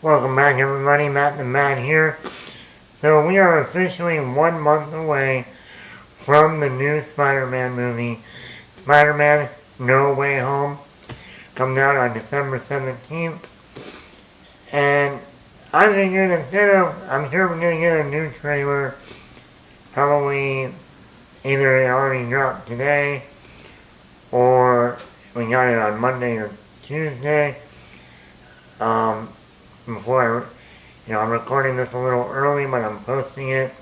Welcome back, everybody. Matt the Man here. So we are officially 1 month away from the new Spider-Man movie, Spider-Man No Way Home, coming out on December 17th. And I figured I'm sure we're going to get a new trailer, probably either it already dropped today, or we got it on Monday or Tuesday. I'm recording this a little early, but I'm posting it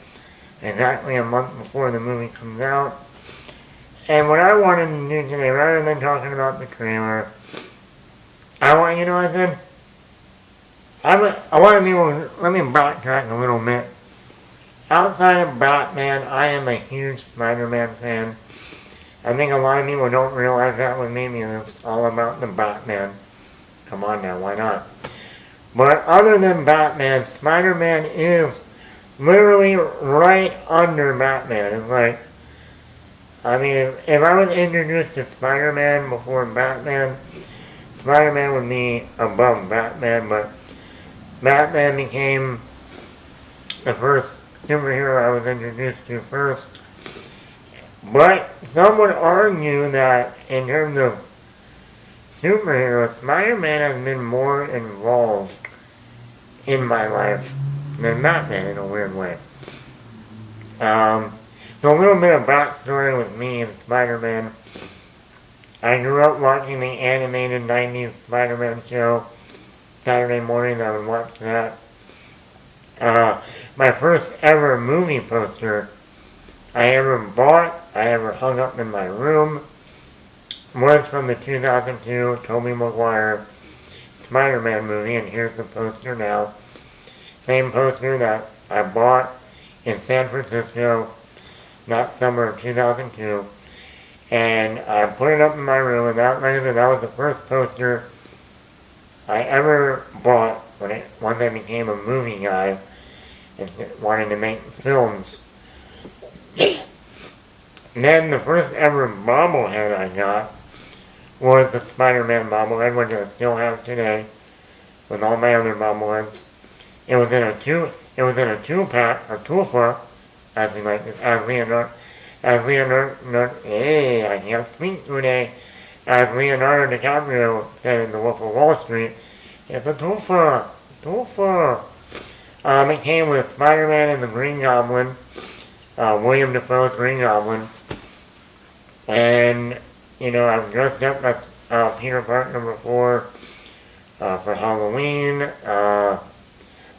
exactly a month before the movie comes out. And what I wanted to do today, rather than talking about the trailer, I want to let me backtrack a little bit. Outside of Batman, I am a huge Spider-Man fan. I think a lot of people don't realize that with me because it's all about the Batman. Come on now, why not? But other than Batman, Spider-Man is literally right under Batman. It's like, if I was introduced to Spider-Man before Batman, Spider-Man would be above Batman, but Batman became the first superhero I was introduced to first. But some would argue that in terms of superheroes, Spider-Man has been more involved in my life than Batman in a weird way. So a little bit of backstory with me and Spider-Man. I grew up watching the animated 90s Spider-Man show. Saturday morning I would watch that. My first ever movie poster I ever hung up in my room, was from the 2002 Tobey Maguire Spider-Man movie, and here's the poster now. Same poster that I bought in San Francisco that summer of 2002, and I put it up in my room, and that was the first poster I ever bought once I became a movie guy and wanted to make films. Then the first ever bobblehead I got was the Spider-Man bobblehead, which I still have today, with all my other bobbleheads. It was in a two-pack, a twofer, as Leonardo, I can't speak today, as Leonardo DiCaprio said in The Wolf of Wall Street, it's a twofer. It came with Spider-Man and the Green Goblin, William Defoe's Green Goblin, and I've dressed up as Peter Parker before for Halloween.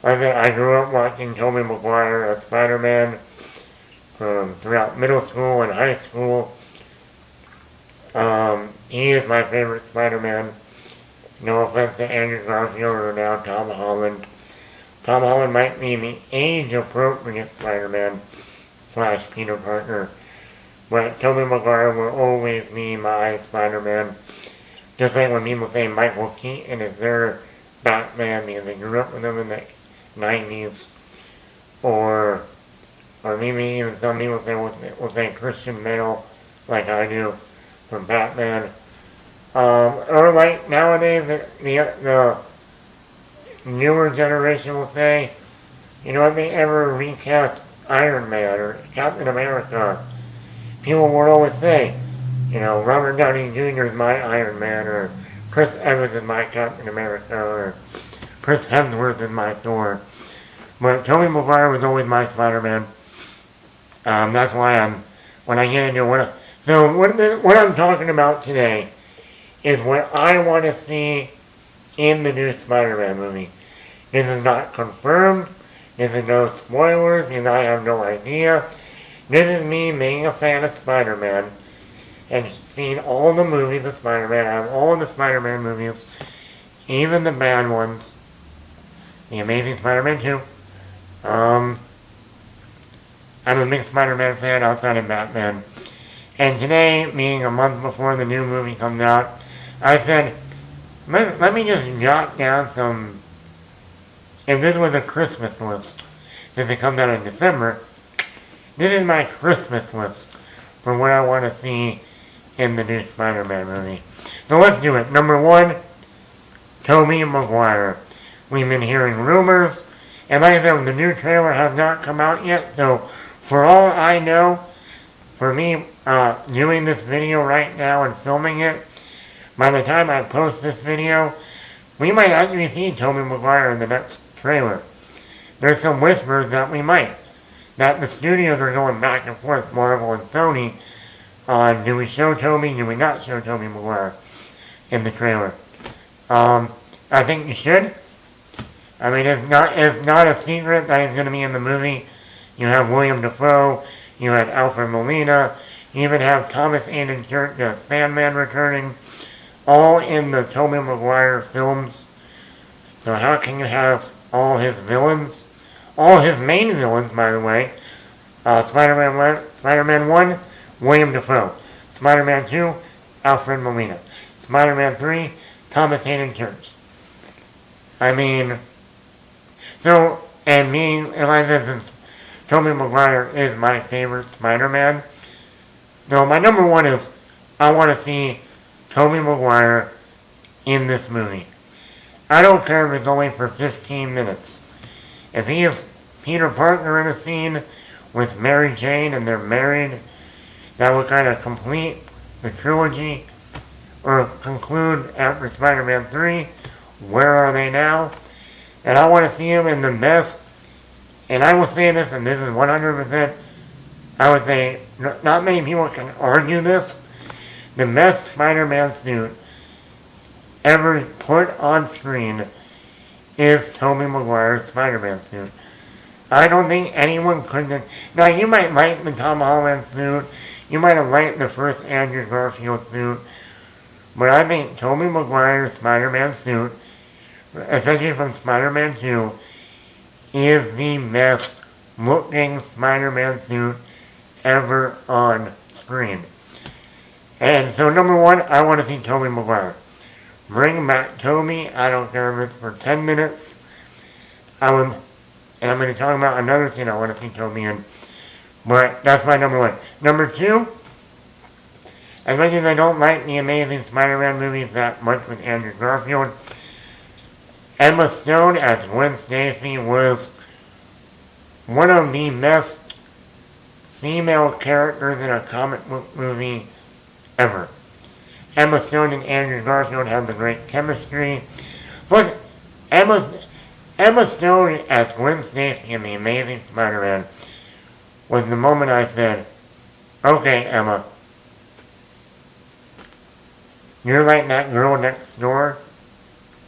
I grew up watching Tobey Maguire as Spider-Man throughout middle school and high school. He is my favorite Spider-Man. No offense to Andrew Garfield or now Tom Holland. Tom Holland might be the age-appropriate Spider-Man / Peter Parker. But Tobey Maguire will always be my Spider-Man. Just like when people say Michael Keaton is their Batman because they grew up with him in the 90s. Or maybe even some people will say Christian Bale, like I do, from Batman. Or like nowadays, the newer generation will say, if they ever recast Iron Man or Captain America, people will always say, Robert Downey Jr. is my Iron Man, or Chris Evans is my Captain America, or Chris Hemsworth is my Thor. But Tobey Maguire was always my Spider-Man. That's why when I get into what I'm talking about today is what I want to see in the new Spider-Man movie. This is not confirmed. This is no spoilers because I have no idea. This is me being a fan of Spider-Man and seeing all the movies of Spider-Man. I have all the Spider-Man movies, even the bad ones. The Amazing Spider-Man 2. I'm a big Spider-Man fan outside of Batman. And today, being a month before the new movie comes out, I said, let me just jot down some, if this was a Christmas list, since it comes out in December, this is my Christmas list for what I want to see in the new Spider-Man movie. So let's do it. Number 1, Tobey Maguire. We've been hearing rumors. And like I said, the new trailer has not come out yet. So for all I know, for me doing this video right now and filming it, by the time I post this video, we might actually see Tobey Maguire in the next trailer. There's some whispers that we might. That the studios are going back and forth, Marvel and Sony, on do we show Tobey, do we not show Tobey Maguire in the trailer. I think you should. I mean, it's not a secret that he's going to be in the movie. You have William Defoe, you have Alfred Molina, you even have Thomas Hayden Church, the Sandman returning, all in the Tobey Maguire films. So how can you have all his villains, all his main villains, by the way, Spider-Man 1, William Defoe, Spider-Man 2, Alfred Molina, Spider-Man 3, Thomas Hayden Church. I mean, so, and me, and like this, Tobey Maguire is my favorite Spider-Man. So my number one is, I want to see Tobey Maguire in this movie. I don't care if it's only for 15 minutes. If he is Peter Parker in a scene with Mary Jane and they're married, that would kind of complete the trilogy, or conclude after Spider-Man 3, where are they now? And I want to see him in the best, and I will say this, and this is 100%, I would say, not many people can argue this, the best Spider-Man suit ever put on screen is Tobey Maguire's Spider-Man suit. I don't think anyone could. Now, you might like the Tom Holland suit, you might have liked the first Andrew Garfield suit, but I think Tobey Maguire's Spider-Man suit, especially from Spider-Man 2, is the best looking Spider-Man suit ever on screen. And so number one, I want to see Tobey Maguire. Bring back Tobey. I don't care if it's for 10 minutes. And I'm going to talk about another thing I want to see Tobey in. But that's my number one. Number two, as much as I don't like the Amazing Spider-Man movies that much with Andrew Garfield, Emma Stone as Gwen Stacy was one of the best female characters in a comic book movie ever. Emma Stone and Andrew Garfield have the great chemistry. Plus, Emma Stone as Gwen Stacy in The Amazing Spider-Man was the moment I said, okay, Emma, you're like that girl next door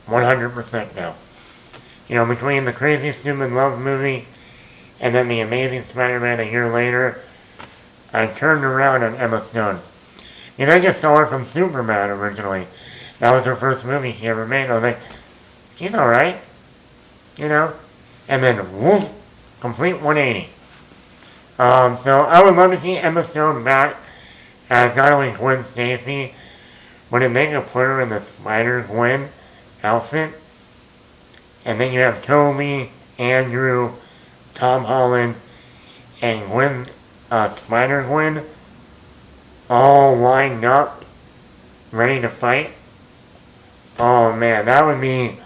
100% now. You know, between the Crazy Stupid Love movie and then The Amazing Spider-Man a year later, I turned around on Emma Stone. You know, I just saw her from Superman originally. That was her first movie she ever made. I was like, she's alright. You know? And then, woof, complete 180. So I would love to see Emma Stone back as not only Gwen Stacy, but if they could put her in the Spider-Gwen outfit. And then you have Tobey, Andrew, Tom Holland, and Gwen, Spider-Gwen all lined up, ready to fight. Oh man, that would be...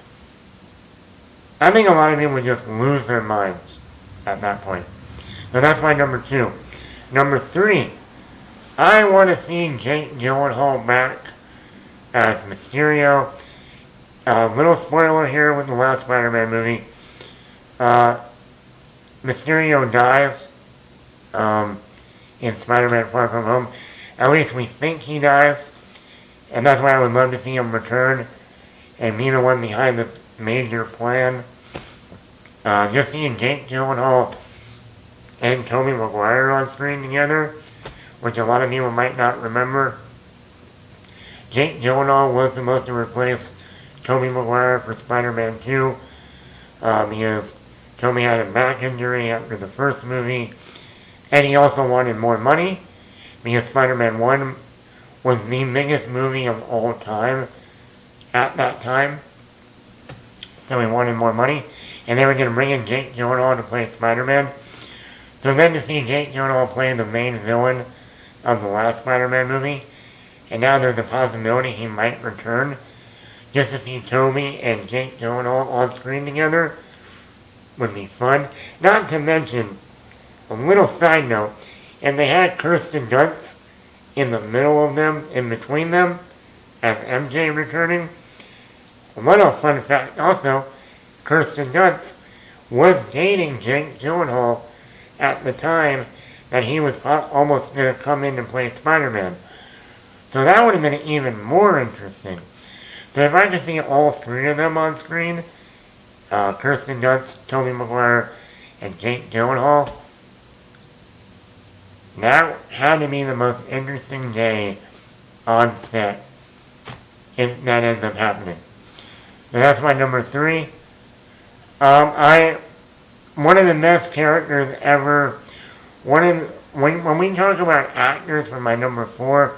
I think a lot of people would just lose their minds at that point. So that's my number two. Number three, I want to see Jake Gyllenhaal back as Mysterio. Little spoiler here with the last Spider-Man movie. Mysterio dies in Spider-Man Far From Home. At least we think he dies. And that's why I would love to see him return and be the one behind this major plan. Just seeing Jake Gyllenhaal and Tobey Maguire on screen together, which a lot of people might not remember. Jake Gyllenhaal was supposed to replace Tobey Maguire for Spider-Man 2 because Tobey had a back injury after the first movie, and he also wanted more money because Spider-Man 1 was the biggest movie of all time at that time. So he wanted more money, and they were going to bring in Jake Gyllenhaal to play Spider-Man. So then to see Jake Gyllenhaal play the main villain of the last Spider-Man movie, and now there's a possibility he might return. just to see Toby and Jake Gyllenhaal on screen together would be fun. Not to mention, a little side note, and they had Kirsten Dunst in the middle of them, in between them, as MJ returning. A little fun fact also, Kirsten Dunst was dating Jake Gyllenhaal at the time that he was almost going to come in and play Spider-Man. So that would have been even more interesting. So if I could see all three of them on screen, Kirsten Dunst, Tobey Maguire, and Jake Gyllenhaal, that had to be the most interesting day on set if that ends up happening. So that's my number 3. One of the best characters ever. When we talk about actors for my number 4,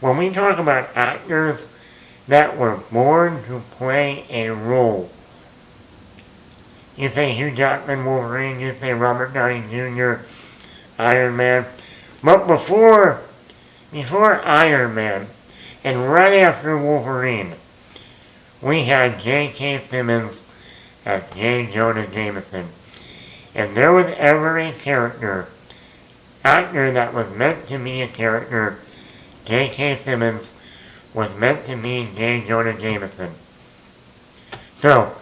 when we talk about actors that were born to play a role, you say Hugh Jackman, Wolverine, you say Robert Downey Jr., Iron Man. But before Iron Man, and right after Wolverine, we had J.K. Simmons as J. Jonah Jameson. If there was ever a actor that was meant to be a character, J.K. Simmons was meant to be J. Jonah Jameson. So,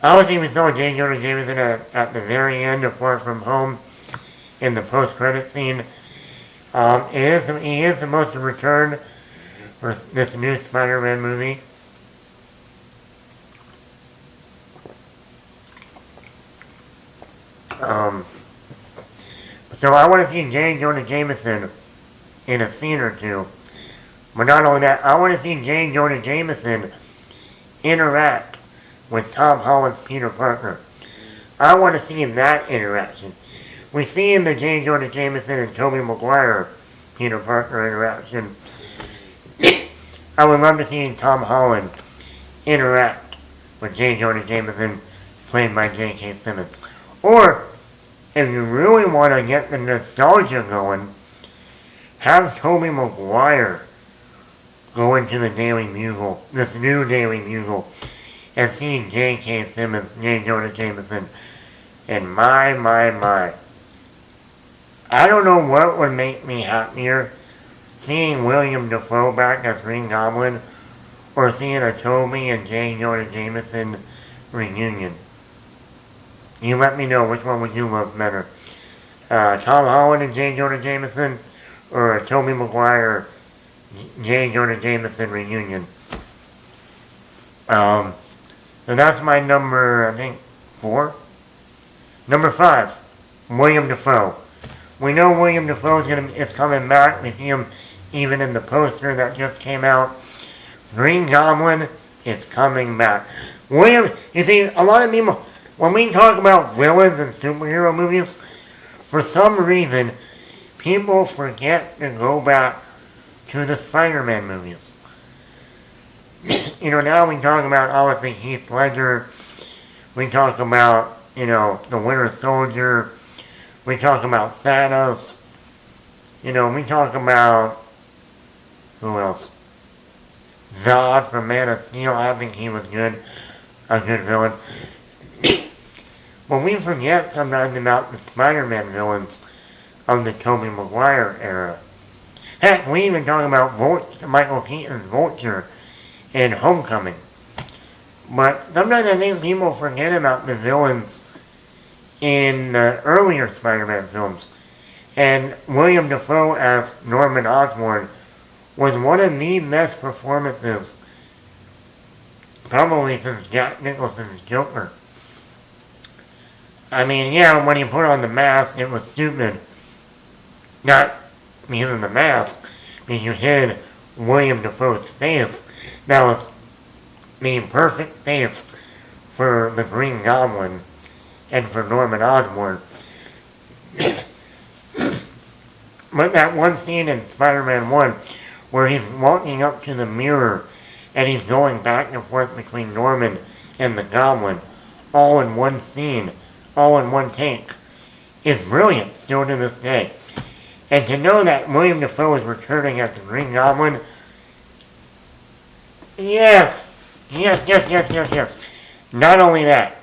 I was even saw J. Jonah Jameson at the very end of Far From Home in the post-credit scene. He is supposed to return for this new Spider-Man movie. So I want to see J. Jonah Jameson in a scene or two. But not only that, I want to see J. Jonah Jameson interact with Tom Holland's Peter Parker. I want to see that interaction. We see in the J. Jonah Jameson and Tobey Maguire Peter Parker interaction. I would love to see Tom Holland interact with J. Jonah Jameson, played by J.K. Simmons. Or, if you really want to get the nostalgia going, have Tobey Maguire go into the Daily Bugle, this new Daily Bugle, and see J.K. Simmons, J. Jonah Jameson, and my. I don't know what would make me happier, seeing William Defoe back as Green Goblin, or seeing a Tobey and J. Jonah Jameson reunion. You let me know which one would you love better. Tom Holland and J. Jonah Jameson, or a Tobey Maguire, J. Jonah Jameson reunion. So that's my number, I think, 4. Number 5, William Defoe. We know William Defoe is coming back. We see him even in the poster that just came out. Green Goblin is coming back. You see, a lot of people, when we talk about villains and superhero movies, for some reason, people forget to go back to the Spider-Man movies. Now we talk about, obviously, Heath Ledger. We talk about, the Winter Soldier. We talk about Thanos. We talk about, who else? Zod from Man of Steel. I think he was a good villain. But we forget sometimes about the Spider-Man villains of the Tobey Maguire era. Heck, we even talk about Michael Keaton's Vulture in Homecoming. But sometimes I think people forget about the villains in the earlier Spider-Man films. And William Defoe as Norman Osborn was one of the best performances, probably since Jack Nicholson's Joker. I mean, yeah, when he put on the mask, it was stupid. Not because of the mask, because you hid William Defoe's face. That was the perfect face for the Green Goblin and for Norman Osborn. But that one scene in Spider-Man 1 where he's walking up to the mirror and he's going back and forth between Norman and the Goblin, all in one scene, all in one take, is brilliant still to this day. And to know that William Defoe is returning as the Green Goblin, yes, Yes. Not only that,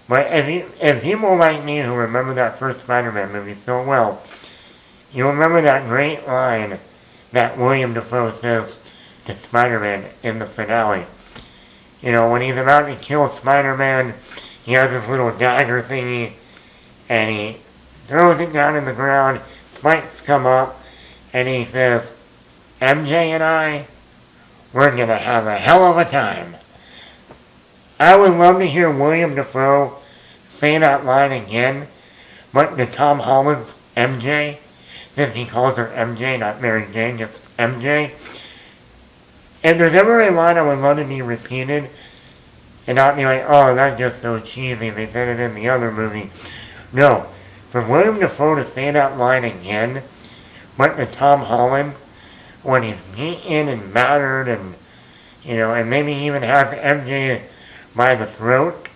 but if people like me who remember that first Spider-Man movie so well, you remember that great line that William Defoe says to Spider-Man in the finale. You know, when he's about to kill Spider-Man, he has this little dagger thingy, and he throws it down in the ground, spikes come up, and he says, MJ and I, we're gonna have a hell of a time. I would love to hear William Defoe say that line again, but to Tom Holland's MJ, since he calls her MJ, not Mary Jane, just MJ. If there's ever a line I would love to be repeated, and not be like, oh, that's just so cheesy, they said it in the other movie. No, for William Defoe to say that line again, but to Tom Holland, when he's beaten and battered and, you know, and maybe even has MJ by the throat,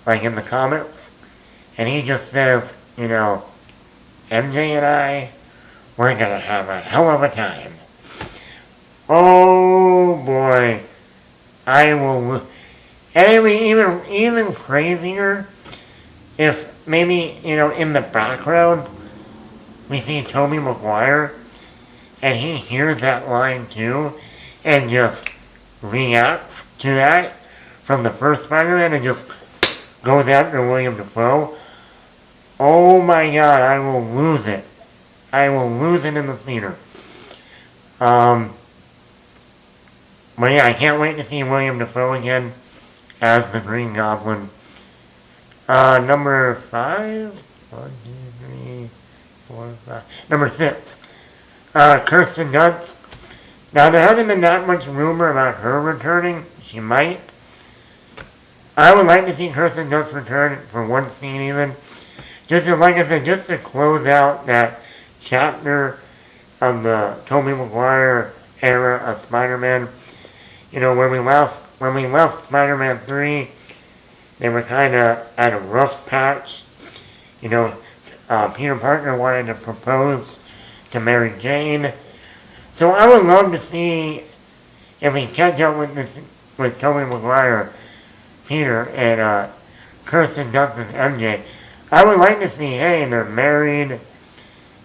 like in the comics, and he just says, you know, MJ and I, we're gonna have a hell of a time. Oh boy, I will. And it would be even crazier if maybe, you know, in the background we see Tobey Maguire and he hears that line too and just reacts to that from the first Spider-Man and just goes after William Defoe. Oh my god, I will lose it. I will lose it in the theater. But yeah, I can't wait to see William Defoe again as the Green Goblin. Number 5? 1, 2, 3, 4, 5. Number 6. Kirsten Dunst. Now, there hasn't been that much rumor about her returning. She might. I would like to see Kirsten Dunst return for one scene even. Just to, like I said, just to close out that chapter of the Tobey Maguire era of Spider-Man. You know, when we left Spider-Man 3, they were kind of at a rough patch. You know, Peter Parker wanted to propose to Mary Jane. So I would love to see if we catch up with Tobey Maguire, Peter, and Kirsten Dunst and MJ. I would like to see, hey, they're married.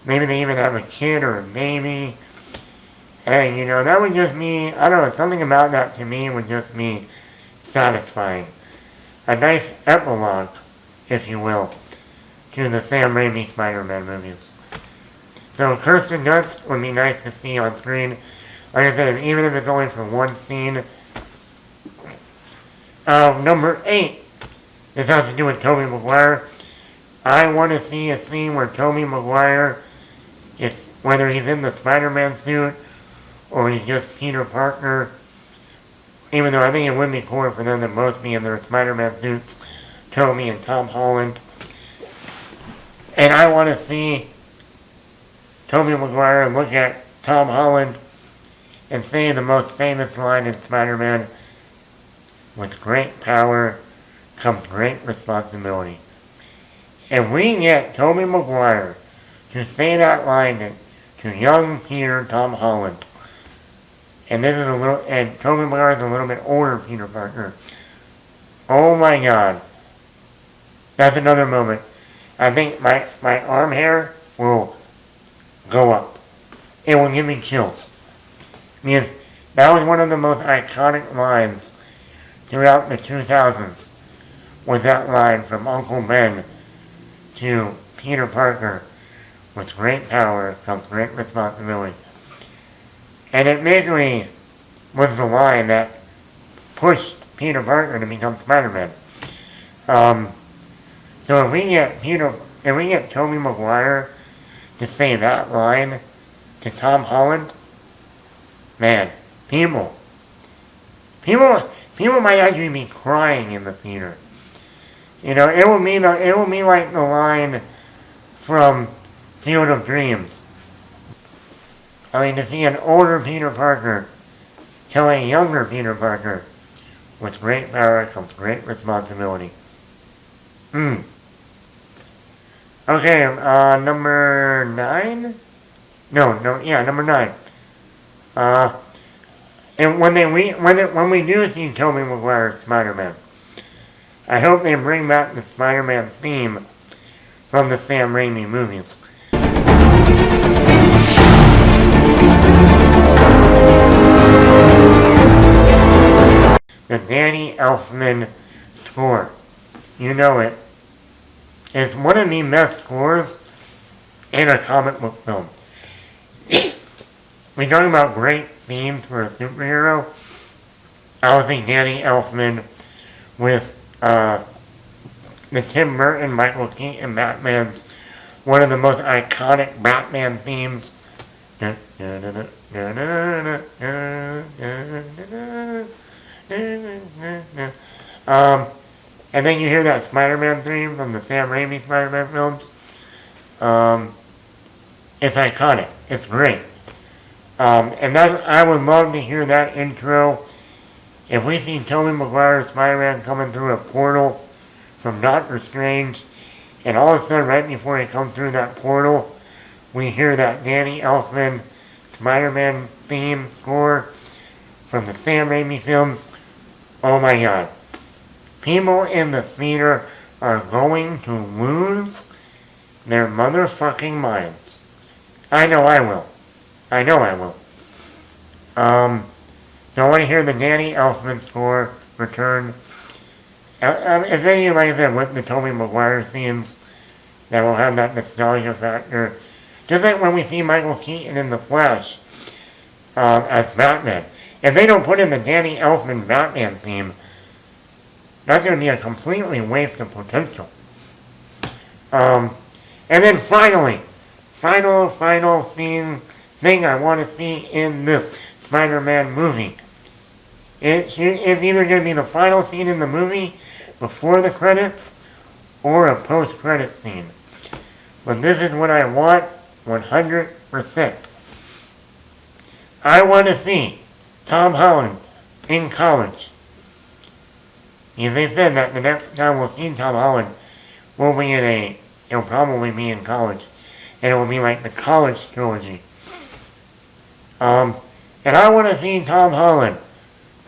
Maybe they even have a kid or a baby. Hey, you know, that would just be, I don't know, something about that to me would just be satisfying. A nice epilogue, if you will, to the Sam Raimi Spider-Man movies. So Kirsten Dunst would be nice to see on screen. Like I said, even if it's only for one scene. Number 8. This has to do with Tobey Maguire. I want to see a scene where Tobey Maguire is, whether he's in the Spider-Man suit or he's just Peter Parker, even though I think it would be cooler for them to both be in their Spider-Man suits, Tobey and Tom Holland. And I want to see Tobey Maguire look at Tom Holland and say the most famous line in Spider-Man, with great power comes great responsibility. If we get Tobey Maguire to say that line to young Peter Tom Holland, and Tobey Maguire is a little bit older Peter Parker, oh my god, that's another moment. I think my arm hair will go up. It will give me chills. Because that was one of the most iconic lines throughout the 2000s, was that line from Uncle Ben to Peter Parker, with great power comes great responsibility. And it basically was the line that pushed Peter Parker to become Spider-Man. So if we get Tobey Maguire to say that line to Tom Holland, man, people might actually be crying in the theater. You know, it will be like the line from Field of Dreams. I mean, to see an older Peter Parker tell a younger Peter Parker, with great power comes great responsibility. Okay, number 9? Number 9. And when we do see Tobey Maguire's Spider-Man, I hope they bring back the Spider-Man theme from the Sam Raimi movies. The Danny Elfman score. You know it. It's one of the best scores in a comic book film. We're talking about great themes for a superhero. I would think Danny Elfman with the Tim Burton, Michael Keaton Batman's one of the most iconic Batman themes. And then you hear that Spider-Man theme from the Sam Raimi Spider-Man films. It's iconic. It's great. And I would love to hear that intro. If we see Tobey Maguire's Spider-Man coming through a portal from Doctor Strange, and all of a sudden, right before he comes through that portal, we hear that Danny Elfman Spider-Man theme score from the Sam Raimi films. Oh my God. People in the theater are going to lose their motherfucking minds. I know I will. I know I will. So I want to hear the Danny Elfman score return. If any, like I said, with the Tobey Maguire themes, that will have that nostalgia factor. Just like when we see Michael Keaton in The Flash as Batman. If they don't put in the Danny Elfman Batman theme, that's going to be a completely waste of potential. And then finally, final thing I want to see in this Spider-Man movie. It's either going to be the final scene in the movie before the credits or a post-credit scene. But this is what I want 100%. I want to see Tom Holland in college. They said that the next time we'll see Tom Holland, he'll probably be in college. And it will be like the college trilogy. And I want to see Tom Holland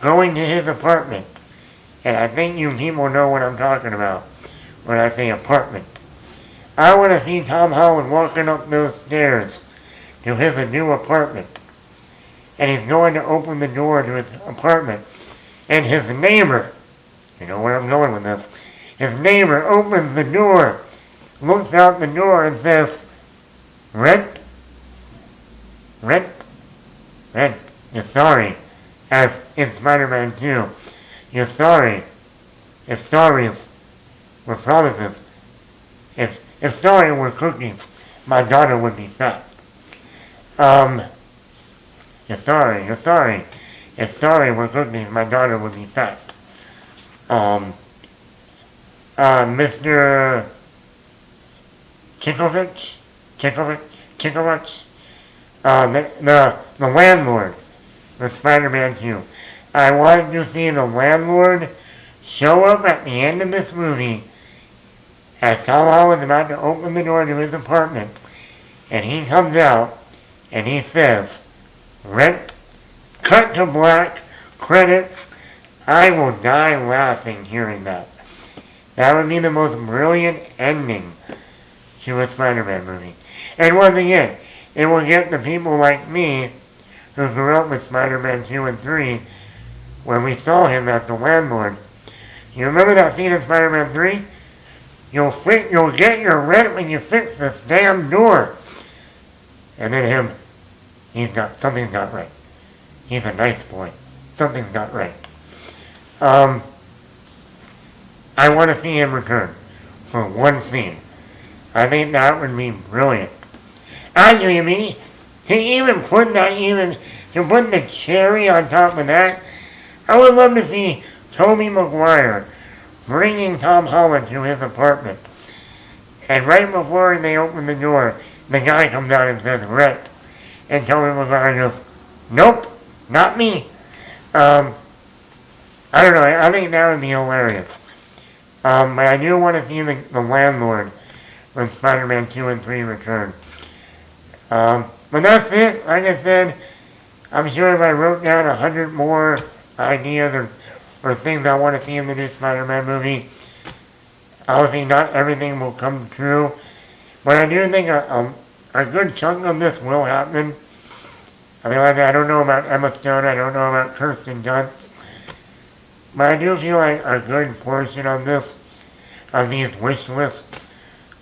going to his apartment. And I think you people know what I'm talking about when I say apartment. I want to see Tom Holland walking up those stairs to his new apartment. And he's going to open the door to his apartment. And his neighbor, you know where I'm going with this, his neighbor opens the door, looks out the door and says, "Rent? Rent? Rent. You're sorry." As in Spider-Man 2. You're sorry. If sorries were promises, if sorry were cookies, my daughter would be fat. You're sorry. If sorry were cookies, my daughter would be fat. Mr. Chickovich, the landlord with Spider-Man 2. I wanted to see the landlord show up at the end of this movie as Tom Holland is about to open the door to his apartment, and he comes out and he says, "Rent," cut to black, credits. I will die laughing hearing that. That would be the most brilliant ending to a Spider-Man movie. And once again, it will get the people like me who grew up with Spider-Man 2 and 3 when we saw him as the landlord. You remember that scene in Spider-Man 3? You'll get your rent when you fix this damn door. And then something's not right. He's a nice boy. Something's not right. I want to see him return for one scene. I think that would be brilliant. To put the cherry on top of that, I would love to see Tobey Maguire bringing Tom Holland to his apartment. And right before they open the door, the guy comes out and says, "Rent." And Tobey Maguire goes, "Nope, not me." I don't know, I think that would be hilarious. But I do want to see the landlord when Spider-Man 2 and 3 return. But that's it. Like I said, I'm sure if I wrote down 100 more ideas or things I want to see in the new Spider-Man movie, obviously not everything will come true. But I do think a good chunk of this will happen. I mean, like I don't know about Emma Stone, I don't know about Kirsten Dunst, but I do feel like a good portion of these wish lists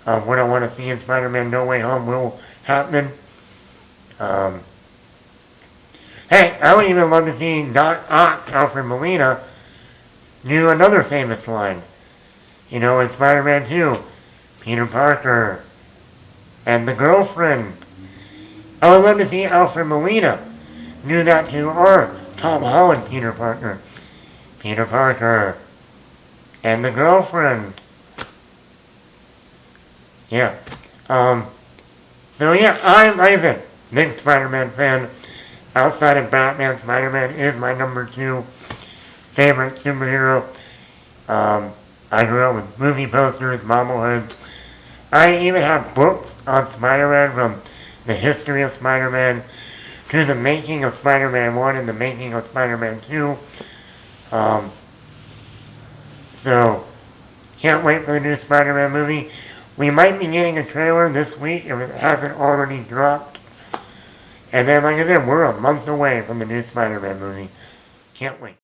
of what I want to see in Spider-Man No Way Home will happen. Hey, I would even love to see Doc Ock, Alfred Molina, do another famous line. You know, in Spider-Man 2, Peter Parker and the girlfriend. I would love to see Alfred Molina do that to or Tom Holland Peter Parker. Peter Parker and the girlfriend. Yeah. So yeah, I'm a big Spider-Man fan. Outside of Batman, Spider-Man is my number 2 favorite superhero. I grew up with movie posters, bobbleheads. I even have books on Spider-Man, from the history of Spider-Man to the making of Spider-Man 1 and the making of Spider-Man 2. So, can't wait for the new Spider-Man movie. We might be getting a trailer this week if it hasn't already dropped. And then, like I said, we're a month away from the new Spider-Man movie. Can't wait.